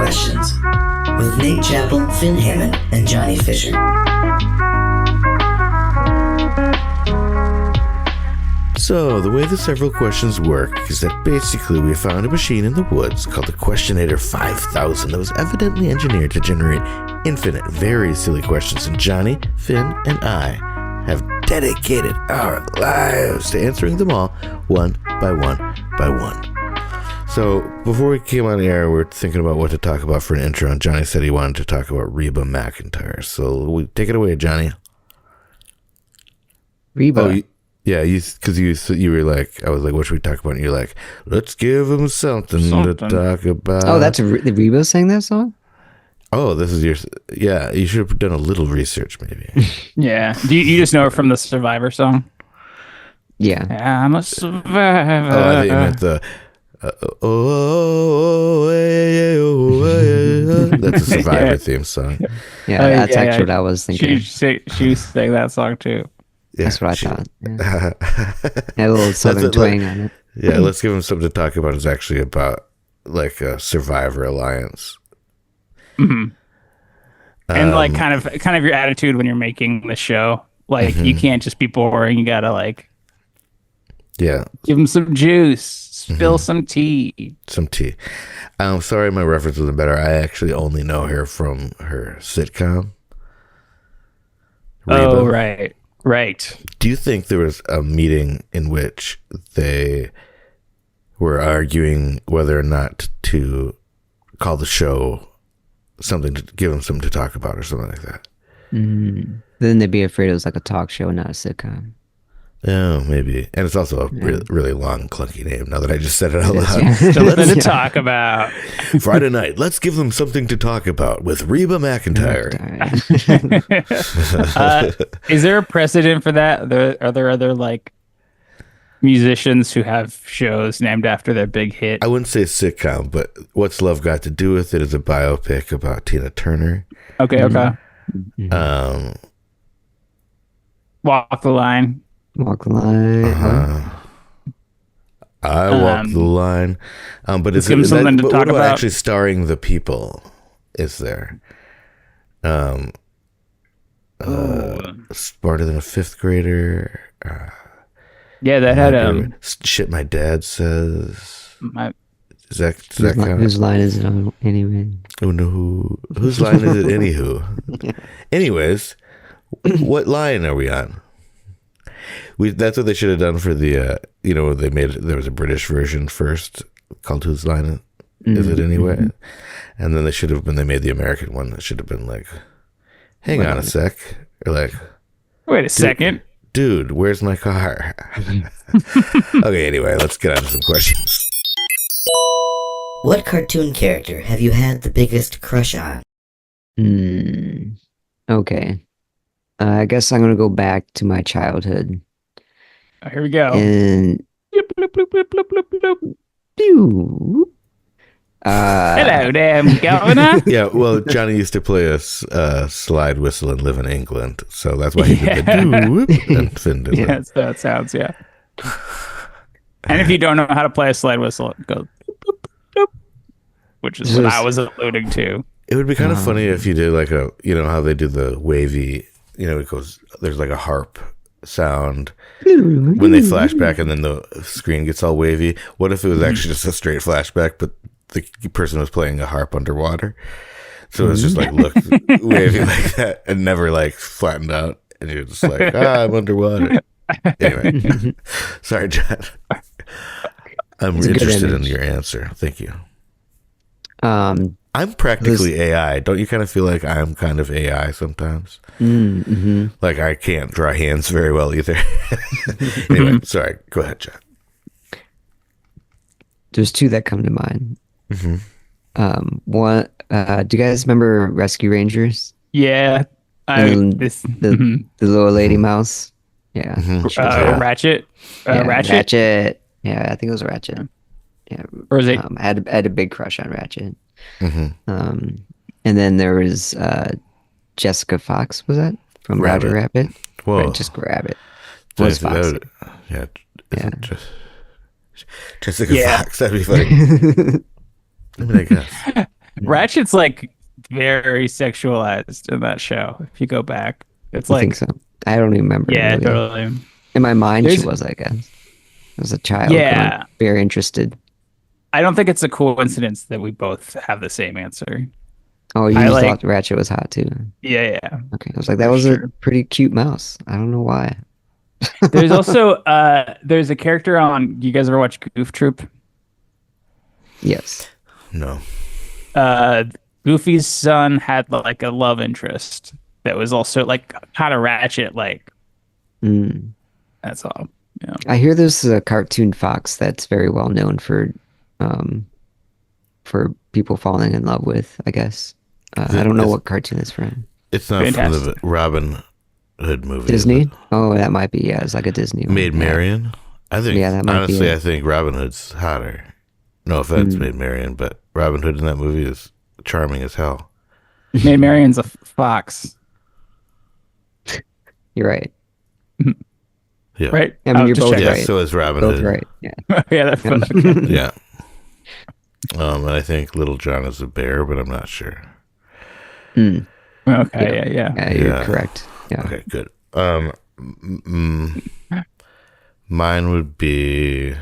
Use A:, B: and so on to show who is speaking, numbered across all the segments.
A: Questions with Nate Chappell, Finn Hammond, and Johnny Fisher.
B: So, the way the several questions work is that basically we found a machine in the woods called the Questionator 5000 that was evidently engineered to generate infinite, very silly questions, and Johnny, Finn, and I have dedicated our lives to answering them all one by one by one. So, before we came on the air, we were thinking about what to talk about for an intro, and Johnny said he wanted to talk about Reba McEntire. So, take it away, Johnny.
C: Reba?
B: Oh, yeah, because you were like, I was like, what should we talk about? And you're like, let's give him something to talk about.
C: Oh, that's the Reba sang that song?
B: Oh, this is your... Yeah, you should have done a little research, maybe.
D: Yeah. Do you just know it from the Survivor song?
C: Yeah.
D: I'm a survivor.
B: Oh, I think you meant the... That's a Survivor theme song.
C: Yeah, that's actually what I was thinking.
D: She sang that song too.
B: Yeah,
C: that's what I thought. Yeah. Had a little southern twang on it.
B: Yeah, let's give him something to talk about. It's actually about like a Survivor Alliance.
D: Mm-hmm. And like kind of your attitude when you're making the show. Like you can't just be boring. You gotta like give them some juice, spill some tea.
B: Some tea. I'm sorry, my reference wasn't better. I actually only know her from her sitcom. Reba.
D: Oh, right.
B: Do you think there was a meeting in which they were arguing whether or not to call the show something to give them something to talk about or something like that?
C: Then they'd be afraid it was like a talk show, not a sitcom.
B: Oh, maybe. And it's also a really long, clunky name now that I just said it out loud.
C: Yeah.
D: Something to talk about.
B: Friday night, let's give them something to talk about with Reba McEntire.
D: Is there a precedent for that? Are there other like musicians who have shows named after their big hit?
B: I wouldn't say sitcom, but What's Love Got to Do with It is a biopic about Tina Turner.
D: Okay. Walk the Line.
C: Walk the line.
B: I walk the line. But is
D: give
B: it
D: something to talk
B: what about
D: about?
B: actually starring the people? Is there? Smarter Than a Fifth Grader.
D: Yeah, that had
B: Shit My Dad Says. Does that count?
C: Whose line is it on anyway?
B: Oh no, whose line is it? Anywho. Anyways, what line are we on? That's what they should have done for the there was a British version first called Whose Line Is It Anyway? And then when they made the American one, it should have been like, hang on a sec. Or like,
D: wait a second.
B: Dude, where's my car? Okay, anyway, let's get on to some questions.
A: What cartoon character have you had the biggest crush on?
C: Okay. I guess I'm going to go back to my childhood.
D: Oh, here we go.
C: And
D: Bloop, bloop, bloop, bloop, bloop, bloop, bloop.
C: pew.
D: Hello there, Governor.
B: Yeah, well, Johnny used to play a slide whistle and live in England, so that's why he did the doo and Finn did
D: Yeah, that's how it sounds, yeah. And if you don't know how to play a slide whistle, it goes bloop, bloop, bloop, which is what I was alluding to.
B: It would be kind of funny if you did like how they do the wavy, it goes, there's like a harp sound when they flash back and then the screen gets all wavy. What if it was actually just a straight flashback, but the person was playing a harp underwater? So it's just like, look, wavy like that and never like flattened out. And you're just like, I'm underwater. Anyway, sorry, John. I'm interested in your answer. Thank you. I'm practically AI. Don't you kind of feel like I'm kind of AI sometimes? Like I can't draw hands very well either. Anyway, sorry. Go ahead, John.
C: There's two that come to mind. One, do you guys remember Rescue Rangers?
D: Yeah.
C: The little lady mouse? Yeah.
D: Ratchet?
C: Ratchet. Yeah, I think it was Ratchet. Yeah.
D: Or is it?
C: I had a big crush on Ratchet. And then there was Jessica Fox, was that? From Roger Rabbit?
B: Whoa.
C: Right, Jessica Rabbit. Was Fox.
B: Jessica Fox, that'd be funny. I mean, I guess.
D: Ratchet's like very sexualized in that show. If you go back, it's
C: I think
D: like,
C: so. I don't even remember.
D: yeah,
C: Really.
D: totally.
C: In my mind, she
D: There's-
C: was, I guess. As a child,
D: Yeah.
C: very interested.
D: I don't think it's a coincidence that we both have the same answer.
C: Oh, you
D: I
C: just
D: like-
C: thought Ratchet was hot too.
D: Yeah, yeah.
C: Okay, I was like, that
D: For
C: was a
D: sure.
C: pretty cute mouse. I don't know why.
D: There's also there's a character on. You guys ever watch Goof Troop?
C: Yes.
B: No.
D: Goofy's son had like a love interest that was also like kind of Ratchet. Like
C: Mm.
D: that's all. Yeah.
C: I hear there's a cartoon fox that's very well known for people falling in love with, I guess. I don't know what cartoon it's from.
B: It's not from the
D: Fantastic.
B: Robin Hood movie. is
C: Disney?
B: it?
C: Oh, that might be. Yeah, it's like a Disney one.
B: Maid
C: Yeah.
B: Marian? I think,
C: Yeah, that might be
B: honestly,
C: it.
B: I think Robin Hood's hotter. No offense, Maid Marian, but Robin Hood in that movie is charming as hell.
D: Maid Marian's a fox,
C: You're right.
B: Yeah.
D: right?
C: I mean,
D: Oh,
C: you're
D: just
C: both
D: check.
B: Yeah,
C: right.
B: so is Robin
C: Both
B: Hood.
C: right. Yeah.
D: Yeah, that's okay.
B: Yeah. And I think Little John is a bear, but I'm not sure.
C: Mm.
D: Okay, yeah.
C: Yeah, you're
B: Yeah.
C: correct. Yeah.
B: Okay, good. Mine would be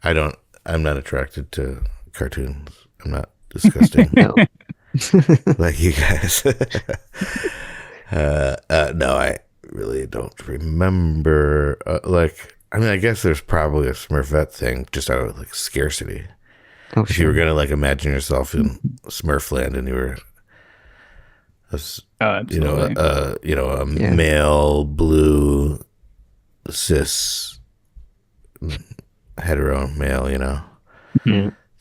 B: I'm not attracted to cartoons. I'm not disgusting
C: No.
B: like you guys. No, I really don't remember. I guess there's probably a Smurfette thing just out of like scarcity.
C: Oh,
B: If you were
C: sure.
B: gonna like imagine yourself in Smurfland and you were,
D: Absolutely.
B: a
C: Yeah.
B: male, blue, cis, hetero male,
C: Yeah.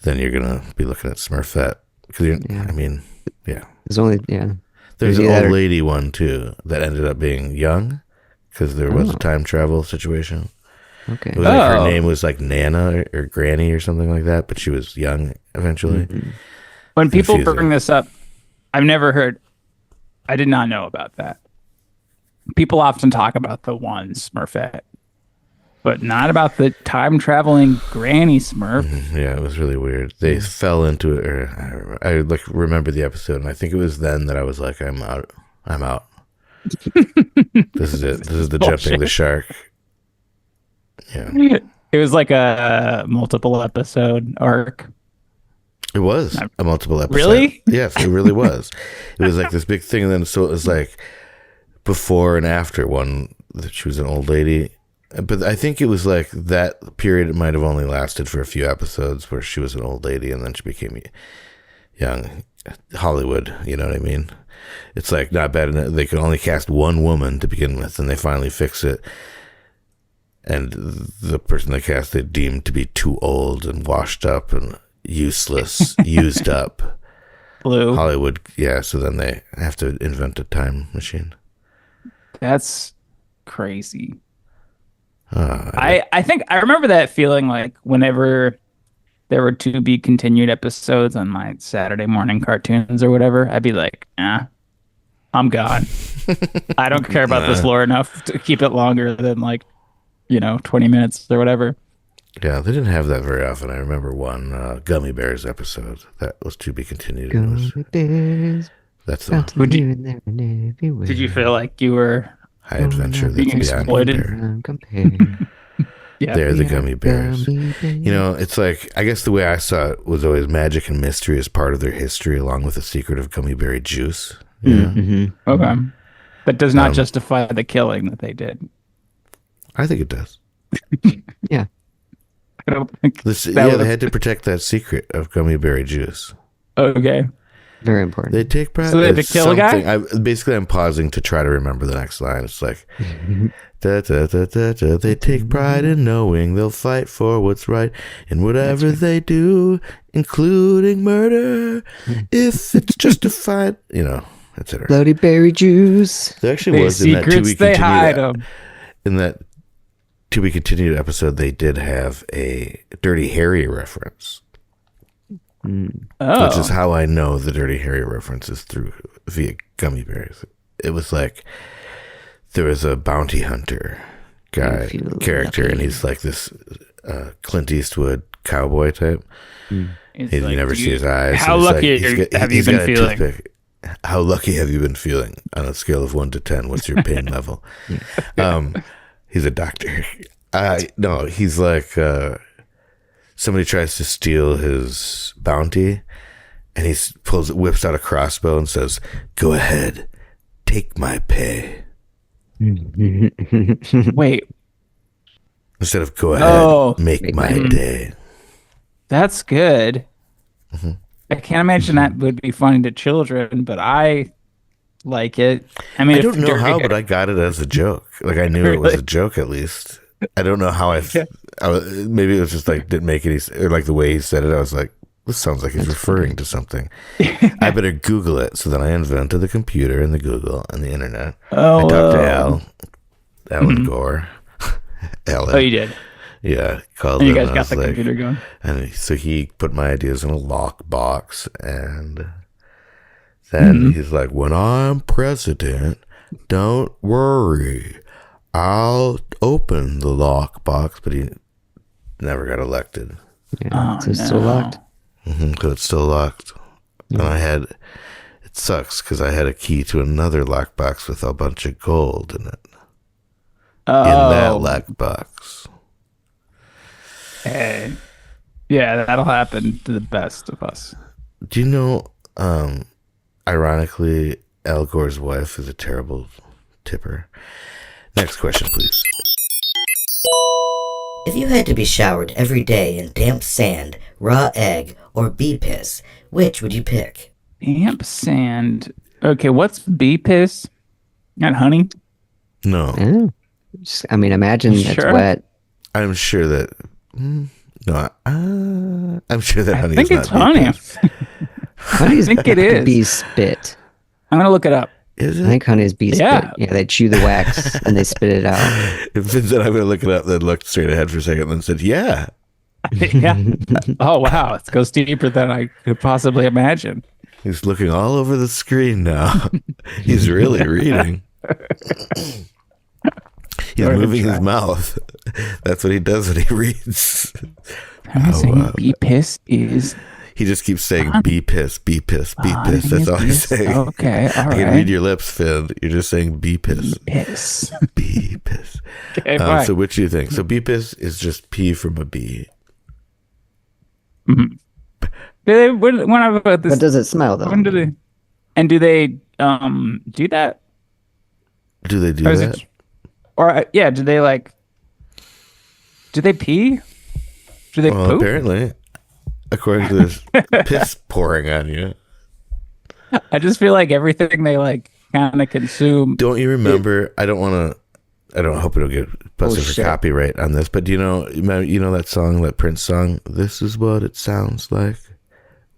B: then you're gonna be looking at Smurfette because
C: Yeah.
B: I mean, yeah.
C: There's only, yeah.
B: There's an
C: Maybe that
B: old
C: or-
B: lady one too that ended up being young because there was a
C: Oh.
B: time travel situation.
C: Okay.
B: It was like her
D: Oh.
B: name was like Nana or Granny or something like that, but she was young eventually.
D: When people
B: confusing.
D: bring this up, I did not know about that. People often talk about the one Smurfette, but not about the time traveling Granny Smurf.
B: Yeah, it was really weird. They fell into it. I like remember the episode, and I think it was then that I was like, "I'm out. I'm out. This is it. This is the jumping the shark." Yeah,
D: It was like a multiple episode arc.
B: it was a multiple episode.
D: Really?
B: Yes, it really was. It was like this big thing, and then so it was like before and after one. That she was an old lady, but I think it was like that period. It might have only lasted for a few episodes where she was an old lady, and then she became young. Hollywood, you know what I mean? It's like not bad enough. They could only cast one woman to begin with, and they finally fix it. And the person they cast they deemed to be too old and washed up and useless, used up.
D: Blue.
B: Hollywood, yeah. So then they have to invent a time machine.
D: That's crazy.
B: Uh,
D: I think I remember that feeling like whenever there were to be continued episodes on my Saturday morning cartoons or whatever, I'd be like, I'm gone. I don't care about this lore enough to keep it longer than 20 minutes or whatever.
B: yeah, they didn't have that very often. I remember one Gummy Bears episode that was to be continued. It was,
C: Gummy bears,
B: that's the one.
C: found here and there and everywhere.
D: Did you feel like you were
B: High Adventure
D: being
B: that's beyond
D: exploited?
B: compare.
C: Compare.
D: yeah.
B: They're the Gummy Bears.
C: Gummy bears.
B: You know, it's like, I guess the way I saw it was always magic and mystery as part of their history, along with the secret of gummy berry juice. You know?
C: Mhm.
D: Okay. That does not justify the killing that they did.
B: I think it does.
C: Yeah.
D: I don't think
B: This,
D: that
B: yeah,
D: would've-
B: they had to protect that secret of gummy berry juice.
D: Okay.
C: Very important.
B: They take pride.
D: So they had to kill a guy?
B: Basically, I'm pausing to try to remember the next line. It's like, da, da, da, da, da, they take pride in knowing they'll fight for what's right in whatever they do, including murder, if it's justified, etc.
C: Bloody berry juice.
B: There actually
D: They
B: was in that to
D: secrets
B: be
D: they hide
B: continued.
D: 'em.
B: In that to be continued episode, they did have a Dirty Harry reference.
D: Oh.
B: Which is how I know the Dirty Harry reference is via gummy bears. It was like there was a bounty hunter guy
C: I feel
B: character, and
C: lucky.
B: he's like this Clint Eastwood cowboy type.
D: It's
B: You
D: like,
B: never see his eyes.
D: How
B: and it's
D: lucky have you
B: he's
D: been
B: got a
D: feeling?
B: toothpick. How lucky have you been feeling on a scale of 1 to 10? What's your pain level? He's a doctor. No, he's like somebody tries to steal his bounty, and he whips out a crossbow and says, "Go ahead, take my pay."
D: Wait,
B: Instead of "Go ahead, make
C: Make
B: my
C: my
B: day."
D: that's good. I can't imagine that would be funny to children, but I like it. I mean,
B: I
D: if
B: don't know
D: Dirty
B: how,
D: Harry-
B: but I got it as a joke. Like I knew it was a joke at least. I don't know how maybe it was just like didn't make any or like the way he said it. I was like, this sounds like he's referring to something. I better Google it. So then I invented the computer and the Google and the internet. I talked to Alan Gore. Alan.
D: Oh, you did.
B: Yeah, called
D: And you
B: him.
D: guys got the computer going.
B: And so he put my ideas in a lockbox, and then he's like, "When I'm president, don't worry, I'll open the lockbox." But he never got elected.
C: Yeah, so it's still locked.
B: So it's still locked. And it sucks because I had a key to another lockbox with a bunch of gold in it. In that lockbox.
D: Hey. Yeah, that'll happen to the best of us.
B: Do you know, ironically, Al Gore's wife is a terrible tipper? Next question, please.
A: If you had to be showered every day in damp sand, raw egg, or bee piss, which would you pick?
D: Damp sand. Okay, what's bee piss? Not honey?
B: No,
C: Yeah. I mean, imagine it's
D: Sure.
C: wet.
B: I'm sure that. No, I'm sure that
D: I
B: honey
D: think
B: is
D: it's
B: not
D: honey.
B: piss.
C: Honey's
D: think it is.
C: bee spit.
D: I'm gonna look it up.
B: Is
C: I
B: it?
C: think honey is bee
D: Yeah.
C: spit. Yeah, they chew the wax and they spit it out.
B: If Finn said I'm going to look it up, then looked straight ahead for a second, then said, "Yeah."
D: Yeah. Oh wow, it goes deeper than I could possibly imagine.
B: He's looking all over the screen now. He's really reading. He's
D: Sorry to
B: moving his
D: try.
B: mouth. That's what he does when he reads.
D: I'm saying bee piss is
B: He just keeps saying "bee piss, bee piss, bee
D: honey
B: piss." That's all he's
D: piss.
B: saying.
D: Okay, all
B: I can
D: right.
B: read your lips, Finn. You're just saying "bee piss,
D: Piss.
B: bee piss."
D: Okay, fine.
B: So which do you think? So bee piss is just pee from a bee.
D: when I about this,
C: What does it smell though?
D: when do they? And do they do that?
B: Do they do
D: Or is
B: that?
D: it? Or yeah, do they like? Do they pee? Do they
B: Well,
D: poop?
B: apparently, according to this piss pouring on you.
D: I just feel like everything they like kind of consume.
B: Don't you remember? I don't want to. I don't hope it'll get busted for
C: shit.
B: copyright on this. But do you know that song, that Prince song? This is what it sounds like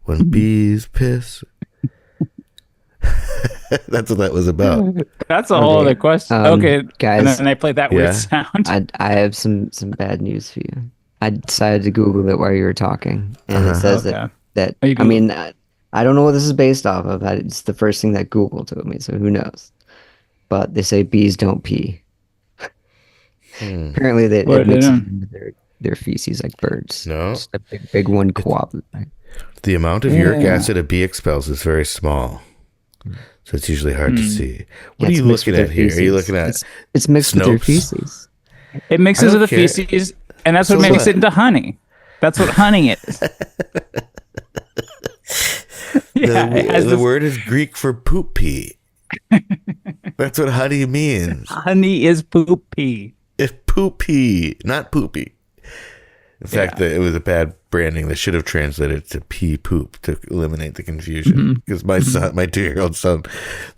B: when bees piss. That's what that was about.
D: That's a whole
C: Okay.
D: other question. Okay,
C: Guys,
D: and then they play that
B: Yeah.
D: weird sound.
C: I have some bad news for you. I decided to Google it while you were talking, and it says
D: Okay.
C: that
D: Oh, you
C: I mean, I don't know what this is based off of. It's the first thing that Google told me, so who knows? But they say bees don't pee. Apparently,
D: What
C: it
D: are they
C: mixes
D: doing?
C: into their feces like birds.
B: No.
C: Just a big one co-op.
B: The amount of uric
D: Yeah.
B: acid a bee expels is very small, so it's usually hard to see. What are
C: it's
B: you
C: mixed
B: looking
C: with
B: at
C: their
B: here? Are you
C: feces.
B: looking at?
C: It's mixed with their
B: Snopes?
C: feces.
D: It mixes
B: I
D: with the
B: don't care.
D: feces, and that's what
B: So
D: makes
B: what?
D: it into honey. That's what honey is. Yeah, it has
B: The
D: this-
B: word is Greek for poop pee. That's what honey means.
D: honey is poop pee.
B: It's poopy, not poopy. In fact, it was a bad branding. They should have translated to pee poop to eliminate the confusion. Because my son, my 2-year-old son,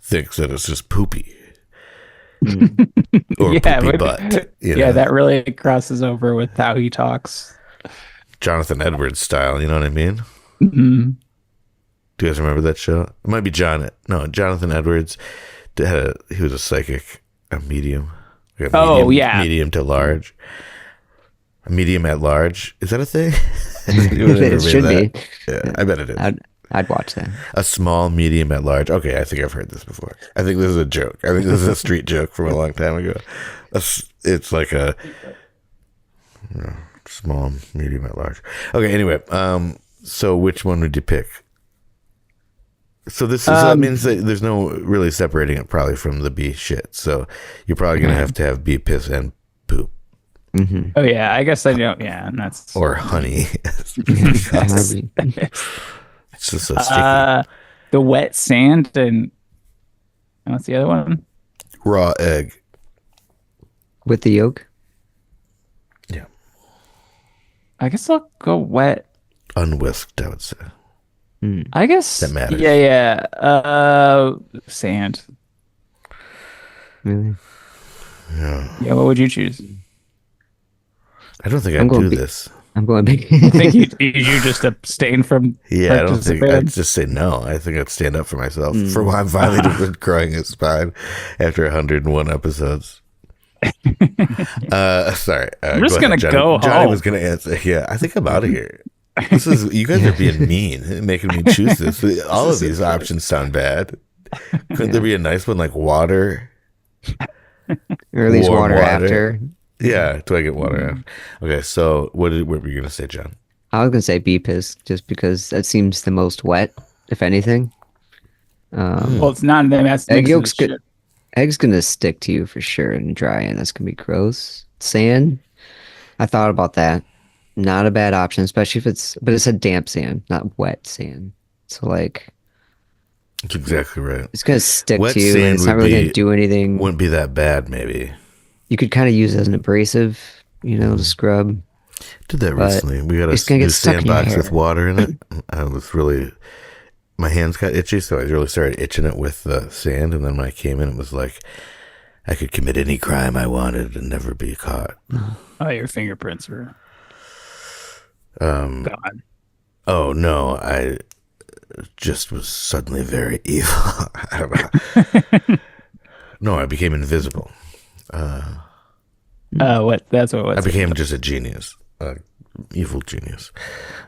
B: thinks that it's just poopy or
D: Yeah,
B: poopy
D: but-
B: butt. You
D: Yeah,
B: know?
D: that really crosses over with how he talks.
B: Jonathan Edwards style. You know what I mean?
D: Mhm.
B: Do you guys remember that show? It might be Jonathan Edwards. He was a psychic, a medium. Like a
D: Oh,
B: medium,
D: yeah.
B: medium to large. A medium at large. Is that a thing?
C: It should be.
B: Yeah, I bet it is.
C: I'd watch that.
B: A small, medium at large. Okay, I think I've heard this before. I think this is a joke. I think this is a street joke from a long time ago. It's like small, medium, at large. Okay, anyway, so which one would you pick? So that means that there's no really separating it probably from the bee shit. So you're probably going to have bee piss and poop.
C: Mm-hmm.
D: Oh yeah, I guess I don't. Yeah, and that's
B: Or honey. It's just so sticky.
D: The wet sand and what's the other one?
B: Raw egg.
C: With the yolk?
B: Yeah.
D: I guess I'll go wet.
B: Unwhisked, I would say.
D: I guess
B: That matters.
D: Yeah. Sand.
C: Really?
D: Yeah. What would you choose?
B: I don't think
C: I'm
B: I'd
C: going
B: do this.
C: I'm going big.
D: I think you just abstain from.
B: Yeah, I don't think
D: participating?
B: I'd just say no. I think I'd stand up for myself for why I'm finally growing a spine after 101 episodes. Sorry.
D: I'm just
B: go
D: gonna
B: ahead, Johnny.
D: go
B: Johnny
D: home.
B: was gonna answer. Yeah, I think I'm out of here. You guys are being mean, making me choose this. All of these options sound bad. Couldn't there be a nice one like water?
C: Or at least
B: Warm
C: water
B: water.
C: after.
B: Yeah, do I get water after? Okay, so what were you gonna say, John?
C: I was gonna say bee piss, just because that seems the most wet, if anything.
D: Well, it's not. That's
C: Egg
D: mixing
C: yolk's
D: the
C: good.
D: shit.
C: Egg's gonna stick to you for sure and dry, and that's gonna be gross. Sand, I thought about that. Not a bad option, especially if but it said damp sand, not wet sand. So like,
B: That's exactly right.
C: it's gonna stick
B: Wet
C: to you, and
B: sand
C: it's not
B: would
C: really
B: be-
C: gonna do anything.
B: Wouldn't be that bad, maybe.
C: You could kind of use it as an abrasive, to scrub.
B: Did that
C: But
B: recently. We got
C: it's
B: a
C: gonna
B: new
C: get stuck in your
B: sandbox with
C: hair.
B: water in it. I was really, my hands got itchy, so I really started itching it with the sand. And then when I came in, it was like I could commit any crime I wanted and never be caught.
D: Oh, your fingerprints are
B: Um,
D: gone.
B: oh no, I just was suddenly very evil. I don't know. No, I became invisible.
D: What? That's what.
B: I became just a genius, evil genius.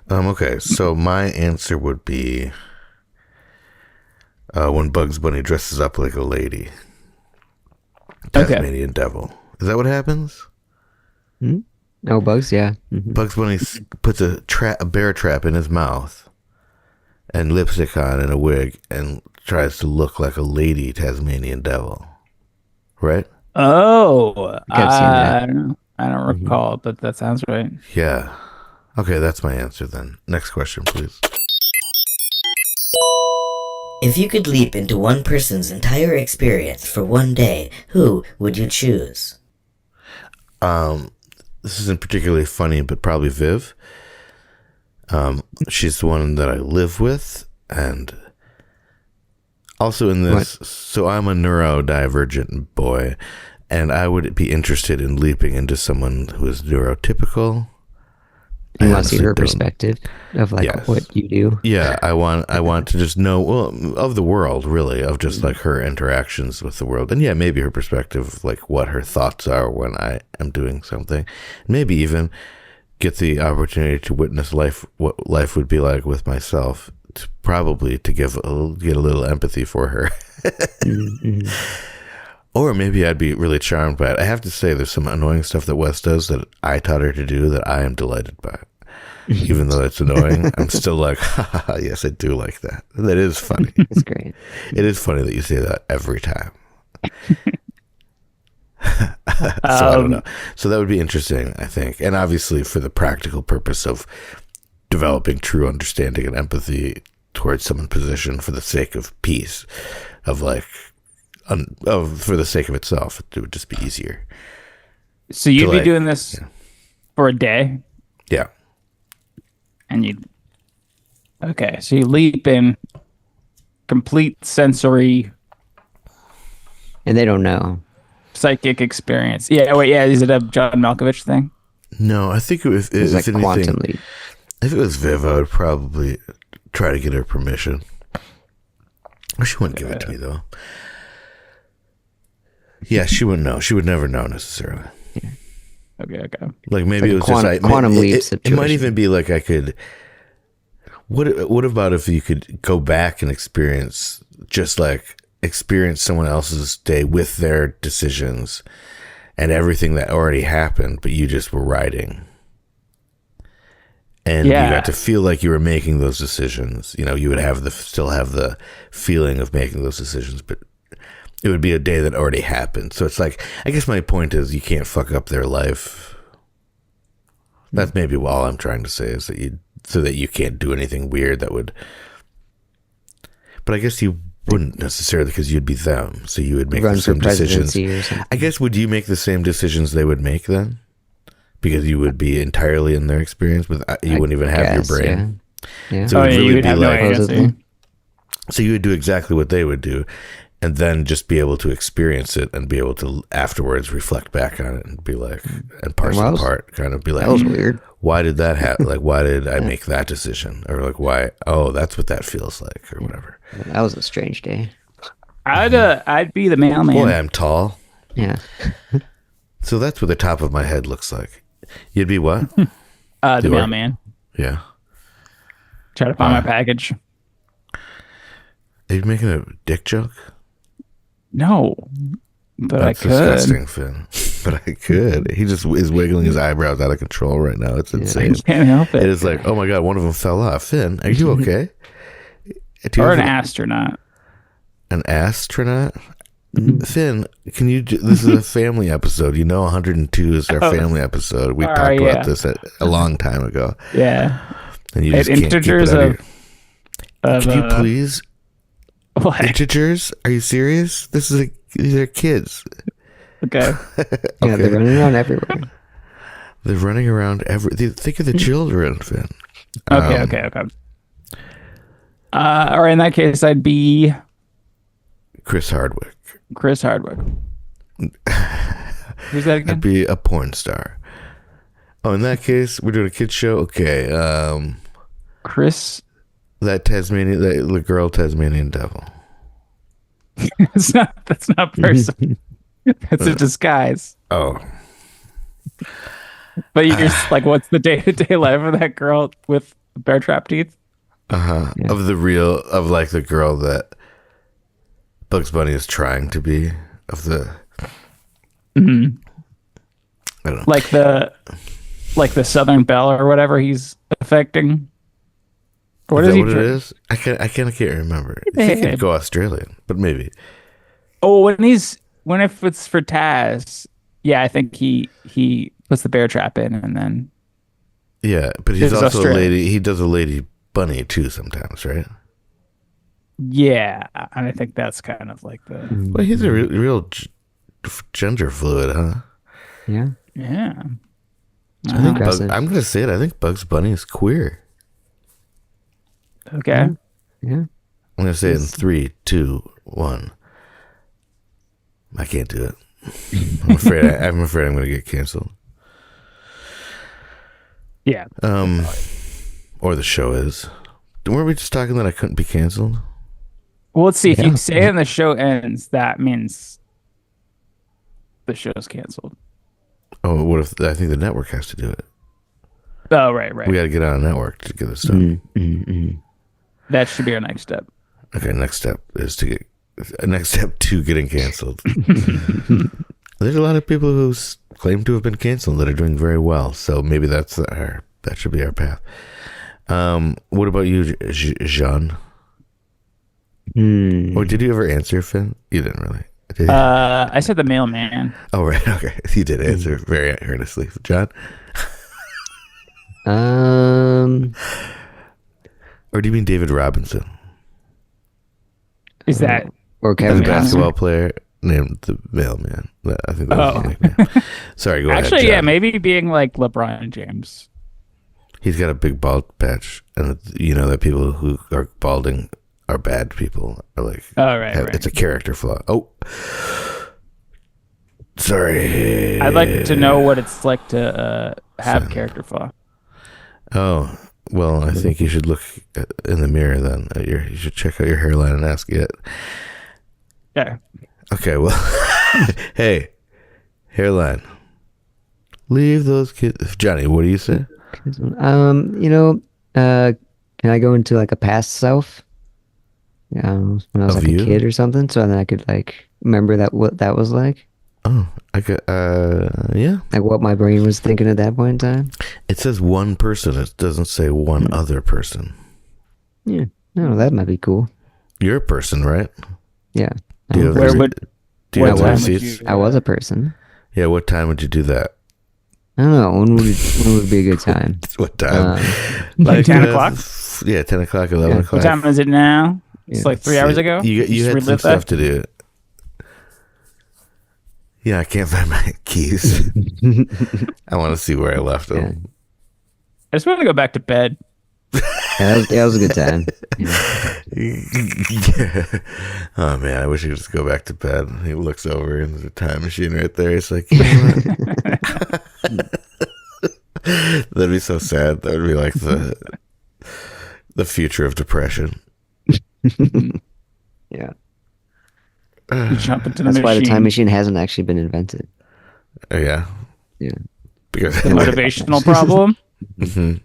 B: Okay, so my answer would be when Bugs Bunny dresses up like a lady.
D: Okay.
B: Tasmanian devil. Is that what happens?
C: Oh, bugs, yeah. Mhm.
B: Bugs Bunny puts a bear trap in his mouth and lipstick on and a wig and tries to look like a lady Tasmanian devil. Right?
D: Oh,
C: think I've seen that.
D: I don't know. I don't recall, but that sounds right.
B: Yeah. Okay, that's my answer then. Next question, please.
A: If you could leap into one person's entire experience for one day, who would you choose?
B: This isn't particularly funny, but probably Viv. She's the one that I live with, and also in this, so I'm a neurodivergent boy, and I would be interested in leaping into someone who is neurotypical.
C: You
B: I
C: want to see
B: honestly
C: her
B: don't.
C: perspective of like
B: Yes.
C: what you do.
B: Yeah, I want to just know, well, of the world, really, of just like her interactions with the world, and yeah, maybe her perspective, like what her thoughts are when I am doing something, maybe even get the opportunity to witness what life would be like with myself, probably to get a little empathy for her. Or maybe I'd be really charmed by it. I have to say, there's some annoying stuff that Wes does that I taught her to do that I am delighted by. Even though it's annoying, I'm still like, yes, I do like that. That is funny.
C: It's great.
B: It is funny that you say that every time. So I don't know. So that would be interesting, I think. And obviously for the practical purpose of developing true understanding and empathy towards someone's position for the sake of peace, of like, for the sake of itself, it would just be easier.
D: So you'd
B: To,
D: be
B: like,
D: doing this for a day,
B: Yeah.
D: and okay. So you leap in, complete sensory
C: And they don't know.
D: psychic experience. Yeah. Wait. Yeah. Is it a John Malkovich thing?
B: No, I think
C: It's
B: if
C: like
B: anything,
C: quantum leap.
B: if it was Viv, I would probably try to get her permission. Or she wouldn't give it to me, though. Yeah, she wouldn't know. She would never know necessarily.
D: Okay.
B: Like maybe
C: Like
B: it was just
C: quantum leap
B: It might
C: situation.
B: even be like I could. What about if you could go back and experience someone else's day with their decisions and everything that already happened, but you just were writing and you got to feel like you were making those decisions. You know, you would still have the feeling of making those decisions, but it would be a day that already happened. So it's like, I guess my point is you can't fuck up their life. That's maybe all I'm trying to say, is that so that you can't do anything weird that would, but I guess you wouldn't necessarily, because you'd be them. So you would make the same decisions. I guess, would you make the same decisions they would make then? Because you would be entirely in their experience, you wouldn't even have your brain.
C: Yeah.
B: So it would really be like,
D: agency.
B: so you would do exactly what they would do, and then just be able to experience it and be able to afterwards reflect back on it and be like, and parse it apart, kind of be like,
C: that was weird.
B: Why did that happen? Like, why did I make that decision? Or like, why? Oh, that's what that feels like, or whatever.
C: That was a strange day.
D: I'd be the mailman.
B: Boy, I'm tall.
C: Yeah.
B: So that's what the top of my head looks like. You'd be what?
D: The mailman.
B: Yeah.
D: Try to find my package.
B: Are you making a dick joke?
D: No, but
B: That's
D: I could.
B: disgusting, Finn. But I could. He just is wiggling his eyebrows out of control right now. It's insane.
D: I can't help it.
B: It is like, oh my god, one of them fell off. Finn, are you okay?
D: Or an astronaut.
B: An astronaut? Finn, can you? This is a family episode. You know, 102 is our family episode. We talked about this a long time ago.
D: Yeah.
B: And you just can't keep
D: integers
B: it out
D: of
B: Can you please?
D: What?
B: Integers? Are you serious? These are kids.
D: Okay.
C: Yeah, they're running around everywhere.
B: They're running around think of the children, Finn.
D: Okay. Or in that case, I'd be
B: Chris Hardwick.
D: Who's that again?
B: I'd be a porn star. Oh, in that case, we're doing a kids show. Okay.
D: Chris.
B: The girl Tasmanian devil.
D: That's not person. That's a disguise.
B: Oh.
D: But you're like, what's the day-to-day life of that girl with bear trap teeth?
B: Yeah. Of the girl that Bugs Bunny is trying to be. I don't know.
D: Like the Southern Belle or whatever he's affecting. What is
B: that
D: he?
B: What it is? I can't remember. He could go Australian, but maybe.
D: Oh, when if it's for Taz, yeah, I think he puts the bear trap in and then.
B: Yeah, but he's also a lady. He does a lady bunny too sometimes, right?
D: Yeah, and I think that's kind of like the.
B: Well, he's a real gender fluid, huh?
C: Yeah.
D: Yeah.
B: I'm gonna say it. I think Bugs Bunny is queer.
D: Okay.
C: Yeah.
B: I'm gonna say it in 3, 2, 1. I can't do it. I'm afraid. I'm afraid I'm gonna get canceled.
D: Yeah.
B: Or the show is. Weren't we just talking that I couldn't be canceled?
D: Well, let's see. If you say and the show ends, that means the show's canceled.
B: Oh, what if I think the network has to do it?
D: Oh, right.
B: We got to get on a network to get this done.
D: That should be our next step.
B: Okay, next step to getting canceled. There's a lot of people who claim to have been canceled that are doing very well, so maybe that should be our path. What about you, Jean? Or did you ever answer, Finn? You didn't really. Did you?
D: I said the mailman.
B: Oh, right. Okay. You did answer very earnestly. John? Or do you mean David Robinson?
D: Is that
C: or
B: the
C: Kevin
B: basketball player named the mailman? I think that was his nickname. Sorry, go ahead.
D: actually,
B: John.
D: yeah, maybe being like LeBron James.
B: He's got a big bald patch, and you know that people who are balding are bad people. Are like,
D: right.
B: It's a character flaw. Oh, sorry.
D: I'd like to know what it's like to have character flaw.
B: Oh, well, I think you should look in the mirror then. You should check out your hairline and ask it.
D: Yeah.
B: Okay, well, hey, hairline. Leave those kids. Johnny, what do you say?
C: Can I go into like a past self? Yeah, when I was like a kid or something, so then I could like remember what that was like.
B: Oh, I could, yeah.
C: Like what my brain was thinking at that point in time.
B: It says one person. It doesn't say one other person.
C: Yeah. No, that might be cool.
B: You're a person, right?
C: Yeah.
B: Do you have
D: Where
B: the,
D: would
B: do you have the
D: what time would
B: receipts?
D: you-
C: I was a person.
B: Yeah, what time would you do that?
C: I don't know. When would be a good time?
B: What time?
D: like 10 o'clock?
B: Yeah, 10 o'clock, 11
C: Yeah.
B: o'clock.
D: What time is it now? It's
C: Yeah.
D: like 3 hours ago.
B: You
D: Just
B: had some
D: relive
B: stuff
D: that?
B: to do. Yeah, I can't find my keys. I want to see where I left them.
D: I just want to go back to bed.
C: Yeah, that was a good time.
B: Yeah. Oh man, I wish I could just go back to bed. He looks over and there's a time machine right there. It's like, you know what? That'd be so sad. That would be like the future of depression.
C: Yeah.
D: You jump into the
C: That's
D: machine.
C: why the time machine hasn't actually been invented.
B: Yeah.
C: Yeah.
B: Because
D: The motivational problem.
B: Mhm.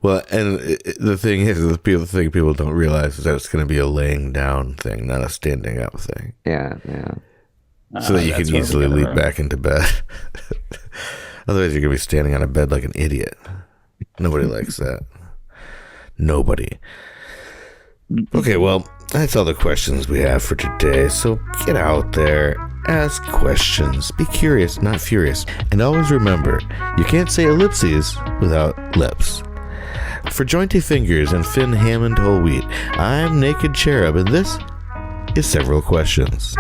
B: Well, and the thing is, the thing people don't realize is that it's going to be a laying down thing, not a standing up thing.
C: Yeah. Yeah.
B: So that you
D: That's
B: can
D: what we
B: easily
D: gotta
B: lead
D: run.
B: back into bed. Otherwise, you're going to be standing on a bed like an idiot. Nobody likes that. Nobody. Okay, well, that's all the questions we have for today. So get out there, ask questions, be curious, not furious. And always remember, you can't say ellipses without lips. For Jointy Fingers and Finn Hammond Whole Wheat, I'm Naked Cherub, and this is Several Questions.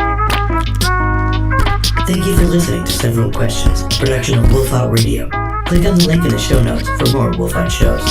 A: Thank you for listening to Several Questions, a production of Wolf Out Radio. Click on the link in the show notes for more Wolf Out shows.